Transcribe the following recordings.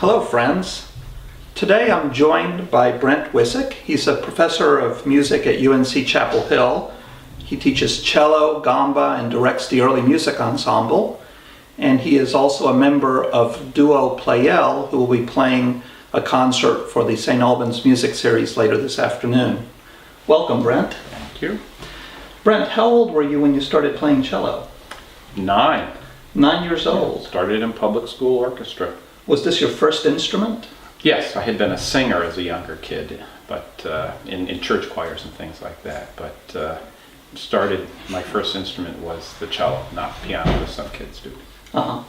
Hello friends. Today I'm joined by Brent Wissick. He's a professor of music at UNC Chapel Hill. He teaches cello, gamba, and directs the early music ensemble. And he is also a member of duo Pleyel, who will be playing a concert for the St. Albans Music Series later this afternoon. Welcome, Brent. Thank you. Brent, how old were you when you started playing cello? 9. 9 years old. Started in public school orchestra. Was this your first instrument? Yes, I had been a singer as a younger kid, but in church choirs and things like that. But my first instrument was the cello, not piano, as some kids do. Uh-huh.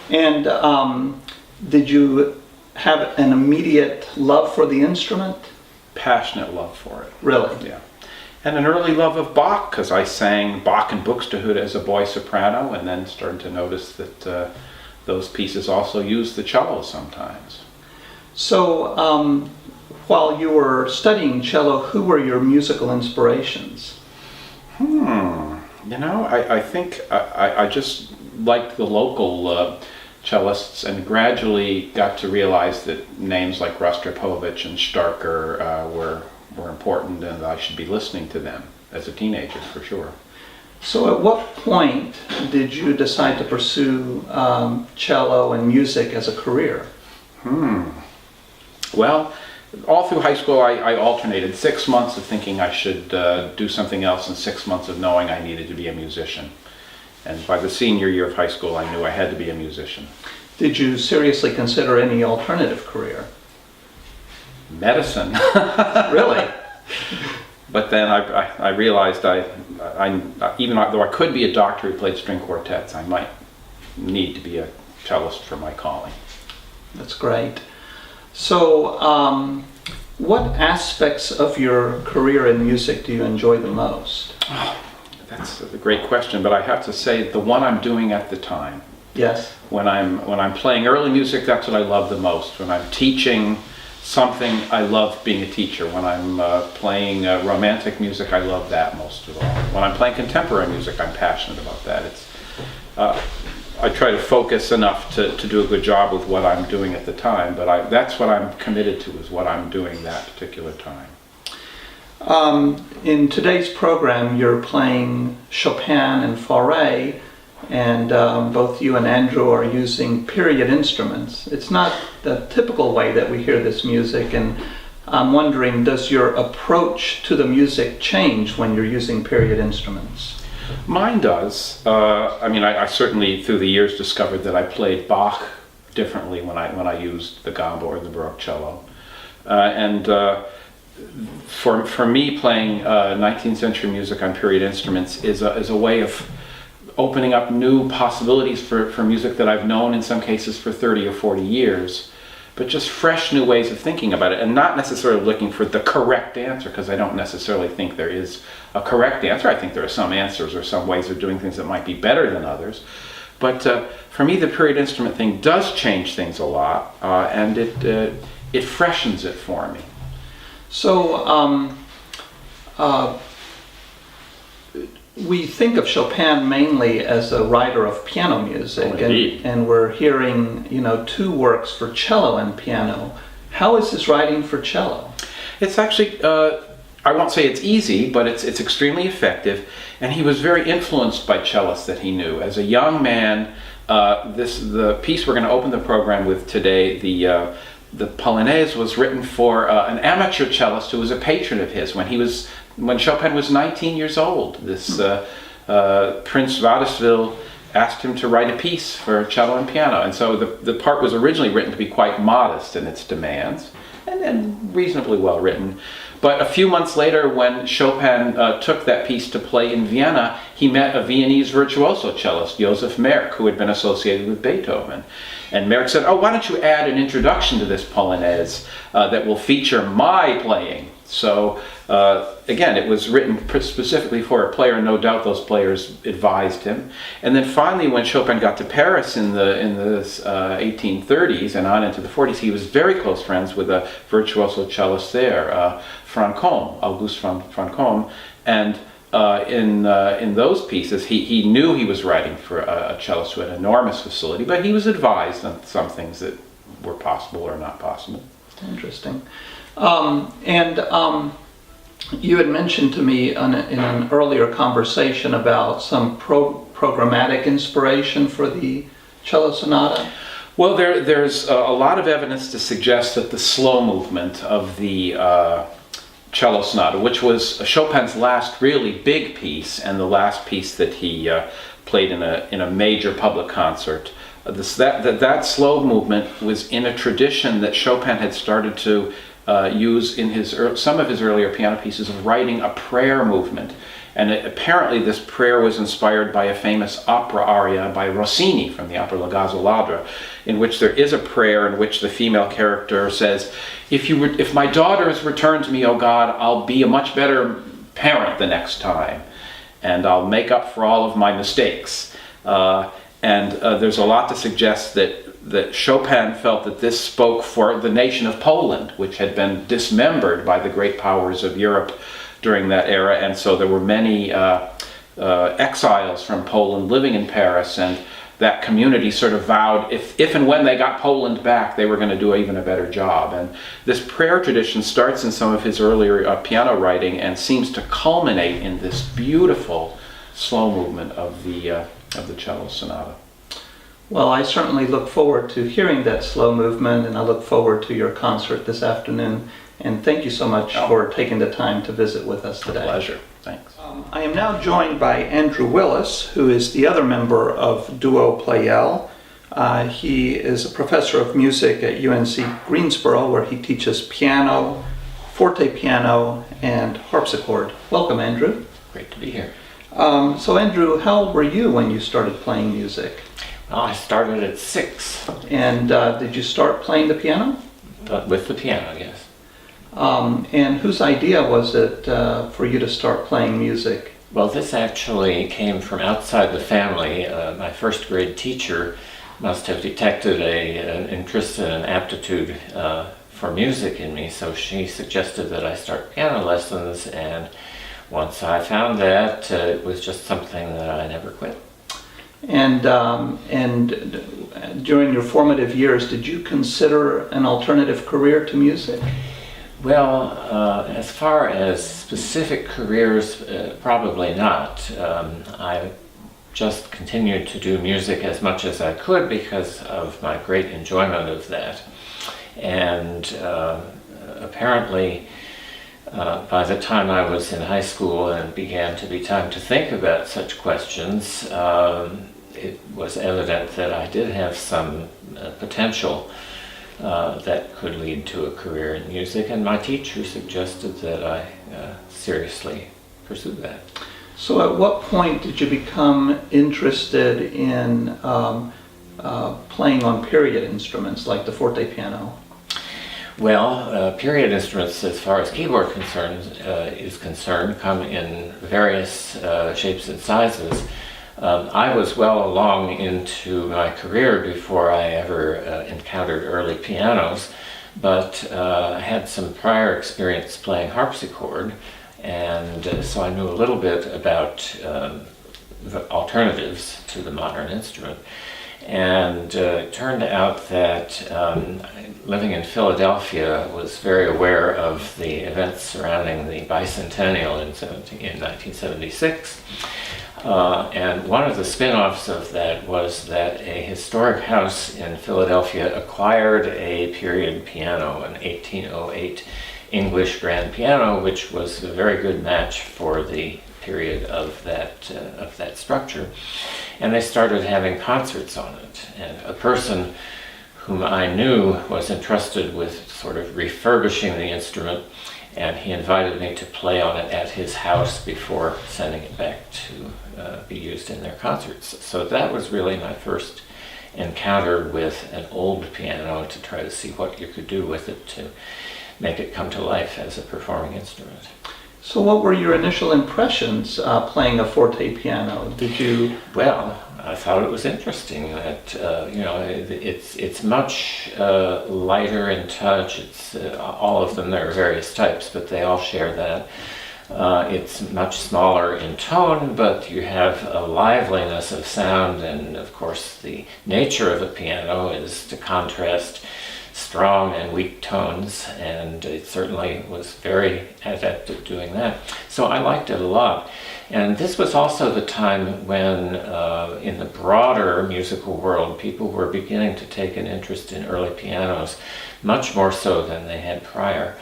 And did you have an immediate love for the instrument? Passionate love for it. Really? Yeah. And an early love of Bach, because I sang Bach and Buxtehude as a boy soprano, and then started to notice that those pieces also used the cello sometimes. So, while you were studying cello, who were your musical inspirations? I think I just liked the local cellists, and gradually got to realize that names like Rostropovich and Starker were important, and I should be listening to them as a teenager for sure. So at what point did you decide to pursue cello and music as a career? Well, all through high school I alternated 6 months of thinking I should do something else and 6 months of knowing I needed to be a musician. And by the senior year of high school I knew I had to be a musician. Did you seriously consider any alternative career? Medicine. Really? But then I realized even though I could be a doctor who played string quartets, I might need to be a cellist for my calling. That's great. So, what aspects of your career in music do you enjoy the most? Oh, that's a great question, but I have to say the one I'm doing at the time. Yes. When I'm playing early music, that's what I love the most. When I'm teaching something, I love being a teacher. When I'm playing romantic music, I love that most of all. When I'm playing contemporary music, I'm passionate about that. I try to focus enough to do a good job with what I'm doing at the time, but that's what I'm committed to, is what I'm doing that particular time. In today's program, you're playing Chopin and Fauré, and both you and Andrew are using period instruments. It's not the typical way that we hear this music, and I'm wondering, does your approach to the music change when you're using period instruments? Mine does. I certainly through the years discovered that I played Bach differently when I used the gamba or the Baroque cello. For me, playing 19th century music on period instruments is a way of opening up new possibilities for music that I've known in some cases for 30 or 40 years, but just fresh new ways of thinking about it, and not necessarily looking for the correct answer, because I don't necessarily think there is a correct answer. I think there are some answers or some ways of doing things that might be better than others. But for me, the period instrument thing does change things a lot, and it freshens it for me. So, we think of Chopin mainly as a writer of piano music, and we're hearing, two works for cello and piano. How is his writing for cello? It's actually, I won't say it's easy, but it's extremely effective, and he was very influenced by cellists that he knew. As a young man, the piece we're going to open the program with today, the Polonaise, was written for an amateur cellist who was a patron of his when Chopin was 19 years old. This Prince Władysław asked him to write a piece for cello and piano, and so the part was originally written to be quite modest in its demands, and reasonably well written. But a few months later, when Chopin took that piece to play in Vienna, he met a Viennese virtuoso cellist, Joseph Merck, who had been associated with Beethoven. And Merck said, "Oh, why don't you add an introduction to this Polonaise that will feature my playing?" So again, it was written specifically for a player, and no doubt those players advised him. And then finally, when Chopin got to Paris in the 1830s and on into the 40s, he was very close friends with a virtuoso cellist there, Auguste Franchomme, and in those pieces, he knew he was writing for a cellist who had enormous facility, but he was advised on some things that were possible or not possible. Interesting. You had mentioned to me in an earlier conversation about some programmatic inspiration for the cello sonata. Well, there's a lot of evidence to suggest that the slow movement of the cello sonata, which was Chopin's last really big piece and the last piece that he played in a major public concert, that slow movement was in a tradition that Chopin had started to use in some of his earlier piano pieces of writing a prayer movement. And apparently this prayer was inspired by a famous opera aria by Rossini from the opera La Gazzoladra, in which there is a prayer in which the female character says, if my daughters return to me, O God, I'll be a much better parent the next time, and I'll make up for all of my mistakes. There's a lot to suggest that Chopin felt that this spoke for the nation of Poland, which had been dismembered by the great powers of Europe during that era, and so there were many exiles from Poland living in Paris, and that community sort of vowed if and when they got Poland back, they were going to do even a better job. And this prayer tradition starts in some of his earlier piano writing and seems to culminate in this beautiful slow movement of the cello sonata. Well, I certainly look forward to hearing that slow movement, and I look forward to your concert this afternoon. And thank you so much for taking the time to visit with us today. Pleasure. Thanks. I am now joined by Andrew Willis, who is the other member of Duo Pleyel. He is a professor of music at UNC Greensboro, where he teaches piano, forte piano, and harpsichord. Welcome, Andrew. Great to be here. So, Andrew, how old were you when you started playing music? Well, I started at 6. And did you start playing the piano? But with the piano, yes. And whose idea was it for you to start playing music? Well, this actually came from outside the family. My first grade teacher must have detected an interest and an aptitude for music in me, so she suggested that I start piano lessons, and once I found that, it was just something that I never quit. And during your formative years, did you consider an alternative career to music? Well, as far as specific careers, probably not. I just continued to do music as much as I could because of my great enjoyment of that. And apparently, by the time I was in high school and began to be time to think about such questions, it was evident that I did have some potential that could lead to a career in music, and my teacher suggested that I seriously pursue that. So at what point did you become interested in playing on period instruments like the forte piano? Well, period instruments, as far as keyboard is concerned, come in various shapes and sizes. I was well along into my career before I ever encountered early pianos, but I had some prior experience playing harpsichord, and so I knew a little bit about the alternatives to the modern instrument. And it turned out that living in Philadelphia, I was very aware of the events surrounding the bicentennial in 1976. And one of the spin-offs of that was that a historic house in Philadelphia acquired a period piano, an 1808 English grand piano, which was a very good match for the period of that structure. And they started having concerts on it. And a person whom I knew was entrusted with sort of refurbishing the instrument, and he invited me to play on it at his house before sending it back to be used in their concerts. So that was really my first encounter with an old piano, to try to see what you could do with it to make it come to life as a performing instrument. So what were your initial impressions playing a forte piano? Did you... Well, I thought it was interesting that it's much lighter in touch. It's all of them. There are various types, but they all share that. It's much smaller in tone, but you have a liveliness of sound, and of course the nature of a piano is to contrast strong and weak tones, and it certainly was very adept at doing that. So I liked it a lot. And this was also the time when, in the broader musical world, people were beginning to take an interest in early pianos, much more so than they had prior.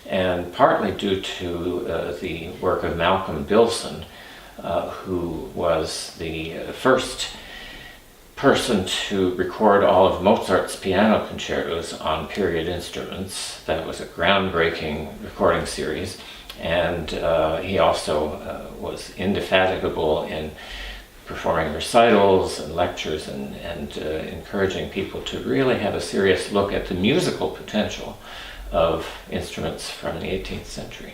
And partly due to the work of Malcolm Bilson, who was the first person to record all of Mozart's piano concertos on period instruments. That was a groundbreaking recording series. And he also was indefatigable in performing recitals and lectures and encouraging people to really have a serious look at the musical potential of instruments from the 18th century.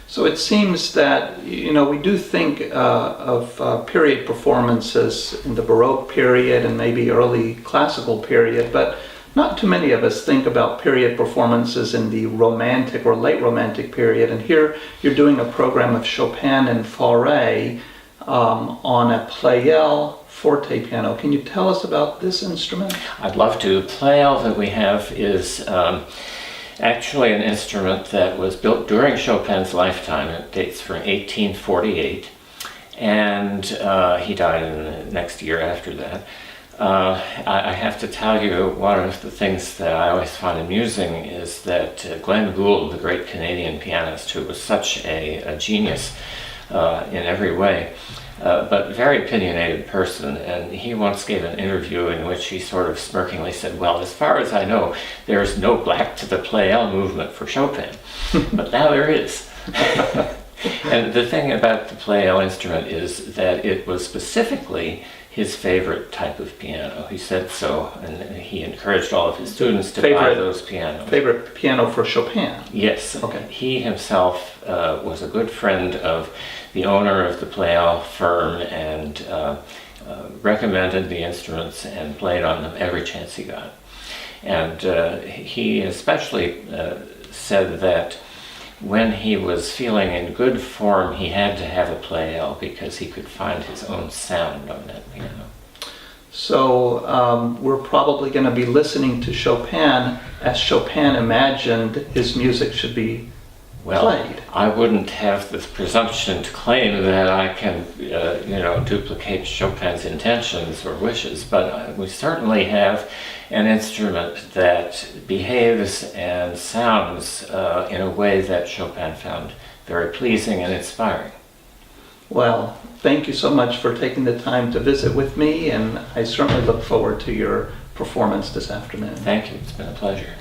So it seems that, we do think of period performances in the Baroque period and maybe early classical period, but not too many of us think about period performances in the Romantic or late Romantic period. And here you're doing a program of Chopin and Fauré on a Pleyel forte piano. Can you tell us about this instrument? I'd love to. The Pleyel that we have is actually an instrument that was built during Chopin's lifetime. It dates from 1848, and he died in the next year after that. I have to tell you, one of the things that I always find amusing is that Glenn Gould, the great Canadian pianist who was such a genius in every way, but very opinionated person, and he once gave an interview in which he sort of smirkingly said, well, as far as I know, there's no black to the Pleyel movement for Chopin, but now there is. And the thing about the Pleyel instrument is that it was specifically his favorite type of piano. He said so, and he encouraged all of his students to buy those pianos. Favorite piano for Chopin? Yes. Okay. He himself was a good friend of the owner of the Pleyel firm and recommended the instruments and played on them every chance he got. And he especially said that when he was feeling in good form, he had to have a Pleyel because he could find his own sound on that piano. So we're probably going to be listening to Chopin as Chopin imagined his music should be played. I wouldn't have the presumption to claim that I can, duplicate Chopin's intentions or wishes, but we certainly have an instrument that behaves and sounds in a way that Chopin found very pleasing and inspiring. Well, thank you so much for taking the time to visit with me, and I certainly look forward to your performance this afternoon. Thank you. It's been a pleasure.